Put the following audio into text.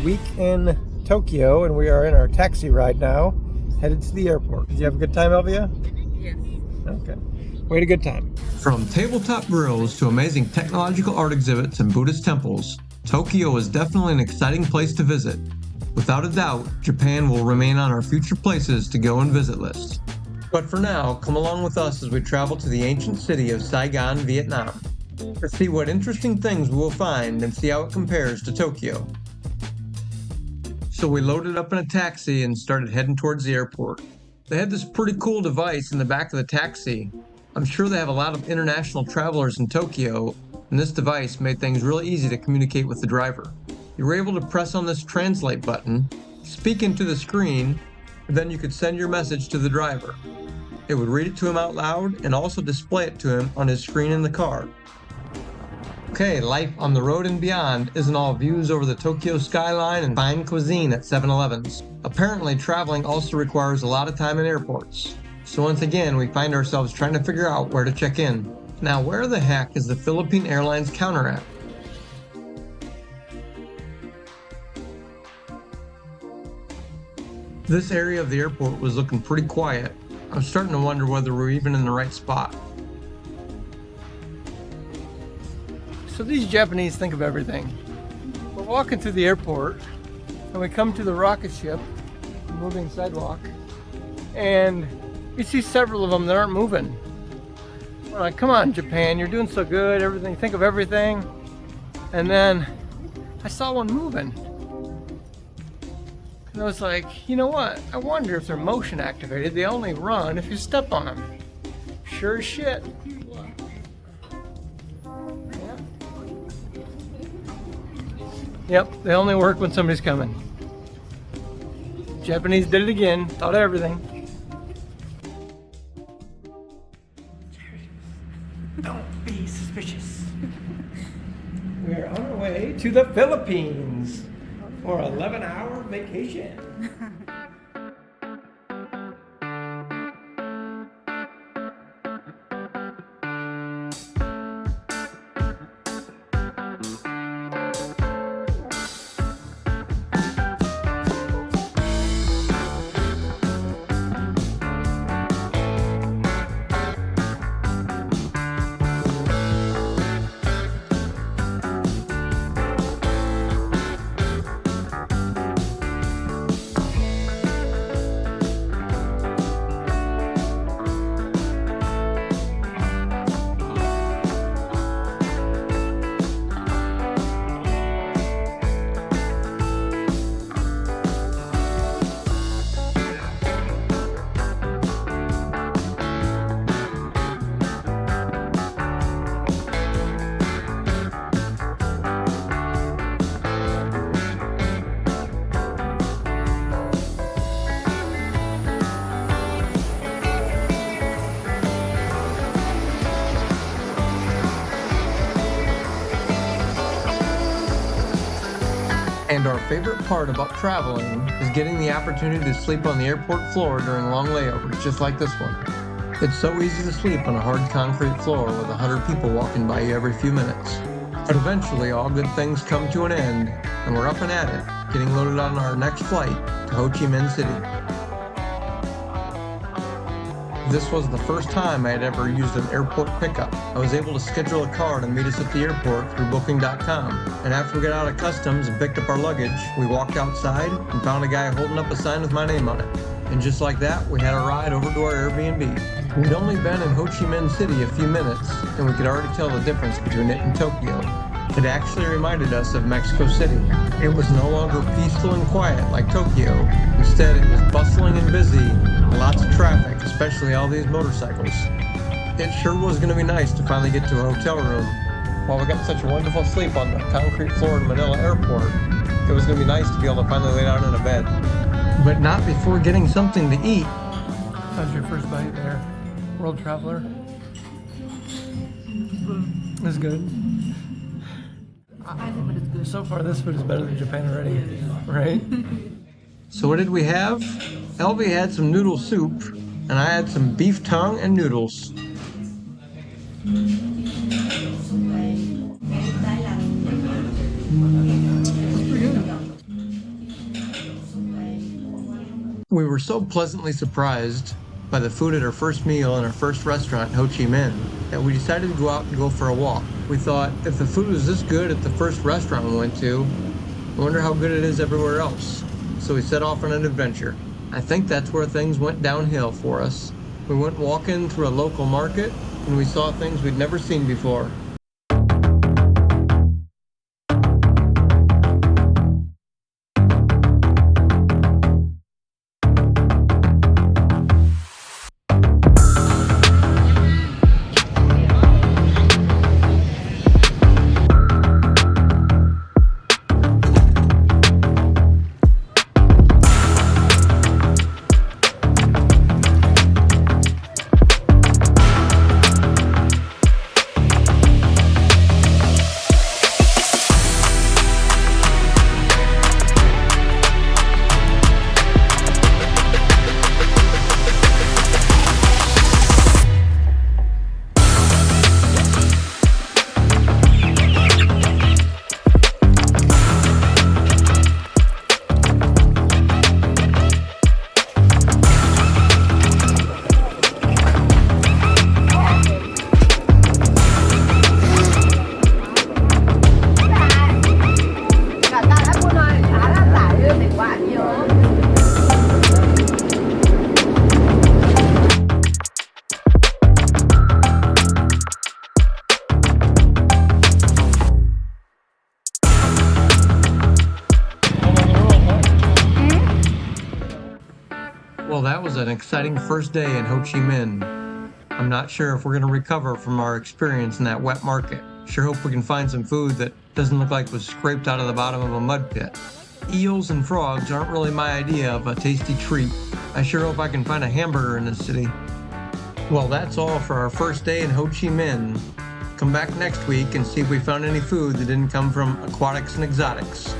week in Tokyo, and we are in our taxi ride now, headed to the airport. Did you have a good time, Elvia? Yes. Okay. We had a good time. From tabletop grills to amazing technological art exhibits and Buddhist temples, Tokyo is definitely an exciting place to visit. Without a doubt, Japan will remain on our future places to go and visit list. But for now, come along with us as we travel to the ancient city of Saigon, Vietnam, to see what interesting things we will find and see how it compares to Tokyo. So we loaded up in a taxi and started heading towards the airport. They had this pretty cool device in the back of the taxi. I'm sure they have a lot of international travelers in Tokyo, and this device made things really easy to communicate with the driver. You were able to press on this translate button, speak into the screen, and then you could send your message to the driver. It would read it to him out loud and also display it to him on his screen in the car. Okay, life on the road and beyond isn't all views over the Tokyo skyline and fine cuisine at 7-Elevens. Apparently, traveling also requires a lot of time in airports. So once again, we find ourselves trying to figure out where to check in. Now, where the heck is the Philippine Airlines counter at? This area of the airport was looking pretty quiet. I'm starting to wonder whether we're even in the right spot. So these Japanese think of everything. We're walking through the airport, and we come to the rocket ship, moving sidewalk, and you see several of them that aren't moving. We're like, come on, Japan, you're doing so good, everything, think of everything. And then I saw one moving. And I was like, you know what? I wonder if they're motion activated. They only run if you step on them. Sure as shit. Yep, they only work when somebody's coming. Japanese did it again, thought of everything. Don't be suspicious. We're on our way to the Philippines for an 11-hour vacation. And our favorite part about traveling is getting the opportunity to sleep on the airport floor during long layovers, just like this one. It's so easy to sleep on a hard concrete floor with 100 people walking by you every few minutes. But eventually, all good things come to an end, and we're up and at it, getting loaded on our next flight to Ho Chi Minh City. This was the first time I had ever used an airport pickup. I was able to schedule a car to meet us at the airport through Booking.com. And after we got out of customs and picked up our luggage, we walked outside and found a guy holding up a sign with my name on it. And just like that, we had a ride over to our Airbnb. We'd only been in Ho Chi Minh City a few minutes, and we could already tell the difference between it and Tokyo. It actually reminded us of Mexico City. It was no longer peaceful and quiet like Tokyo. Instead, it was bustling and busy, lots of traffic, especially all these motorcycles. It sure was going to be nice to finally get to a hotel room. While we got such a wonderful sleep on the concrete floor in Manila airport, it was going to be nice to be able to finally lay down in a bed. But not before getting something to eat. How's your first bite there, world traveler? It's good. I think it is good. So far, this food is better than Japan already, right? So what did we have? Elvie had some noodle soup, and I had some beef tongue and noodles. We were so pleasantly surprised by the food at our first meal in our first restaurant in Ho Chi Minh that we decided to go out and go for a walk. We thought, if the food was this good at the first restaurant we went to, I wonder how good it is everywhere else. So we set off on an adventure. I think that's where things went downhill for us. We went walking through a local market and we saw things we'd never seen before. Well, that was an exciting first day in Ho Chi Minh. I'm not sure if we're going to recover from our experience in that wet market. Sure hope we can find some food that doesn't look like it was scraped out of the bottom of a mud pit. Eels and frogs aren't really my idea of a tasty treat. I sure hope I can find a hamburger in this city. Well, that's all for our first day in Ho Chi Minh. Come back next week and see if we found any food that didn't come from aquatics and exotics.